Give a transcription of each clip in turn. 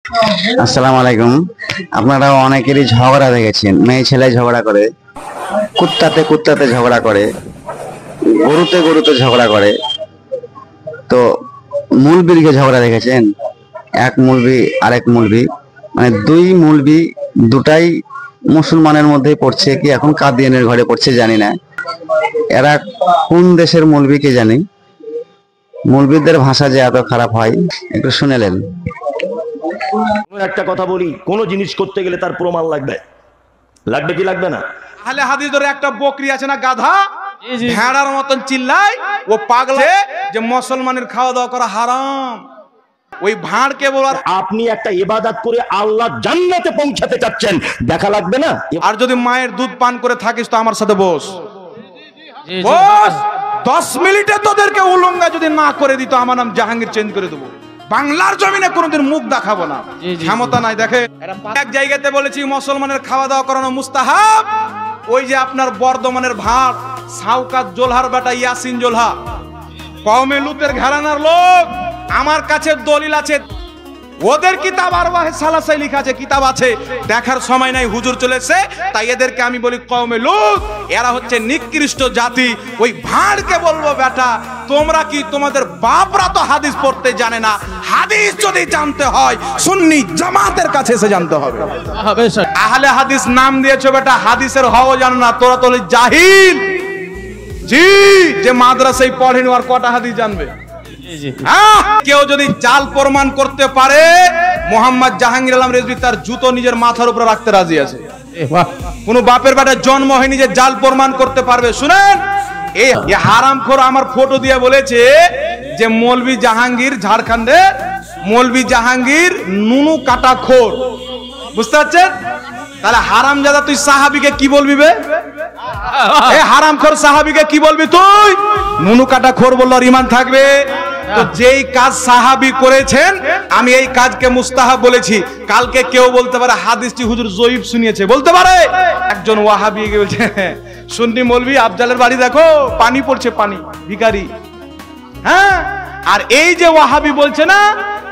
আসসালামু আলাইকুম। আপনারা অনেকেরই ঝগড়া দেখেছেন, মেয়ে ছেলে ঝগড়া করে, কুত্তাতে কুত্তাতে ঝগড়া করে, গরুতে গরুতে ঝগড়া করে। তো মৌলবীরকে ঝগড়া দেখেছেন, এক মৌলবী আরেক মৌলবী, মানে দুই মৌলবী, দুটাই মুসলমানের মধ্যেই পড়ছে, কি এখন কাদিয়ানের ঘরে পড়ছে জানি না। এরা কোন দেশের মৌলবী কে জানি। মৌলবীদের ভাষা যে এত খারাপ হয় একটু শুনেলেন। একটা কথা বলি, কোন জিনিস করতে গেলে তার প্রমাণ লাগবে, লাগবে কি লাগবে না? আহলে হাদিস ধরে একটা বকরি আছে না, গাধা, ভেড়ার মতন চিল্লায়, ও পাগলা যে মুসলমানের খাওয়া দাওয়া করা হারাম। ওই ভাঁড়কে বলার, আপনি একটা ইবাদত করে আল্লাহ জান্নাতে পৌঁছাতে চাচ্ছেন, দেখা লাগবে না? আর যদি মায়ের দুধ পান করে থাকিস তো আমার সাথে বস বস, 10 মিনিটে তোদেরকে উলঙ্গা যদি না করে দিত, আমার নাম জাহাঙ্গীর চেঞ্জ করে দেবো। বাংলার জমিনে কোনোদিন মুখ দেখাবো না, ক্ষমতা নাই। দেখে এক জায়গাতে বলেছি মুসলমানের খাওয়া দাওয়া করানো মুস্তাহাব। ওই যে আপনার বর্ধমানের ভাট সাউকাত জোলহার বেটা ইয়াসিন জোলহা, কওমে লুতের ঘরানার লোক, আমার কাছে দলিল আছে, ওদের কিতাব আরওয়াহে সালাসাই লেখা আছে, কিতাব আছে, দেখার সময় নাই, হুজুর চলেছে, তাই এদেরকে আমি বলি কওমে লুত, এরা হচ্ছে নিকৃষ্ট জাতি। ওই ভাঁড়কে বলবো, বেটা তোমরা কি, তোমাদের বাপরা তো হাদিস পড়তে জানে না, হাদিস যদি জানতে হয় সুন্নি জামাতের কাছে এসে জানতে হবে। আহলে হাদিস নাম দিয়েছো বেটা, হাদিসের হওয়া জানো না, তোরা তো জাহিল। জি, যে মাদ্রাসায় পড়েনি আর কটা হাদিস জানবে? কেউ যদি জাল প্রমাণ করতে পারে, মোহাম্মদ জাহাঙ্গীর আলম রেজভী তার জুতো নিজের মাথার উপরে রাখতে রাজি আছে। কোন বাপের বেটা জন্ম হয়নি যে জাল প্রমাণ করতে পারবে। শুনেন, এই হারামখোর আমার ফটো দিয়ে বলেছে যে মৌলভী জাহাঙ্গীর, ঝাড়খণ্ডে মৌলভী জাহাঙ্গীর নুনু কাটা খোর। বুঝতে পারছেন? তাহলে হারামজাদা তুই সাহাবীকে কি বলবি বে? এই হারামখোর সাহাবীকে কি বলবি তুই? নুনু কাটা খোর বললো আর ঈমান থাকবে? তো যেই কাজ সাহাবী করেছেন, আমি এই কাজকে মুস্তাহাব বলেছি। কালকে কেউ বলতে পারে হাদিসটি হুজুর জয়ীফ শুনিয়েছে, বলতে পারে। একজন ওয়াহাবি বলছে, সুন্নি মৌলভী আফজালের বাড়ি দেখো, পানি পড়ছে, পানি, ভিখারি। হ্যাঁ, আর এই যে ওয়াহাবি বলছে না,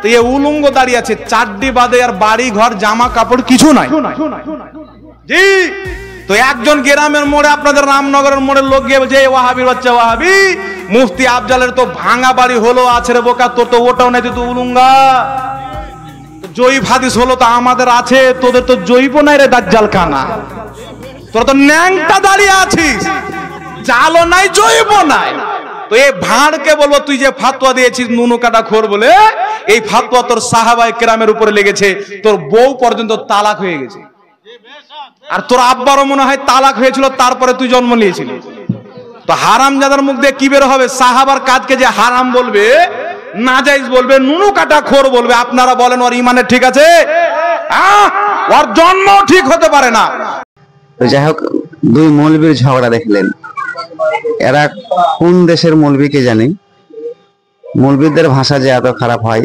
তো এই উলঙ্গ দাঁড়িয়ে আছে, চারটি বাদে আর বাড়ি ঘর জামা কাপড় কিছু নাই। জি, তো একজন গ্রামের মোড়ে, আপনাদের রামনগরের মোড়ে লোক গিয়ে বলছে, ওয়াহাবির বাচ্চা ওয়াহাবি, মুফতি আফজালের তো ভাঙা বাড়ি হলো, আছে রে বোকা, তোর তো ওটাও নাই, তুই তো উলঙ্গা। জয়ীফ হাদিস হলো তো আমাদের আছে, তোদের তো জয়ীফও নাই রে দাজ্জাল কানা, তোরা তো ন্যাংটা দাঁড়িয়ে আছিস, জালও নাই জয়ীফও নাই। তো এই ভাঁড়কে বলবো, তুই যে ফাতোয়া দিয়েছিস নুনু কাটা খোর বলে, এই ফাতোয়া তোর সাহাবায়ে কেরামের উপরে লেগেছে, তোর বউ পর্যন্ত তালাক হয়ে গেছে, আর তোর আব্বারও মনে হয় তালাক হয়েছিল, তারপরে তুই জন্ম নিয়েছিলি। তো হারামজাদার মুখ দিয়ে কি বের হবে? সাহাবার কাজকে যে হারাম বলবে, নাজাইজ বলবে, নুনু কাটা খোর বলবে, আপনারা বলেন ওর ইমানে ঠিক আছে? ওর জন্ম ঠিক হতে পারে না। যাই হোক, দুই মৌলবীর ঝগড়া দেখলেন, এরা কোন দেশের মৌলবী কে জানি। মৌলবীদের ভাষা যে এত খারাপ হয়।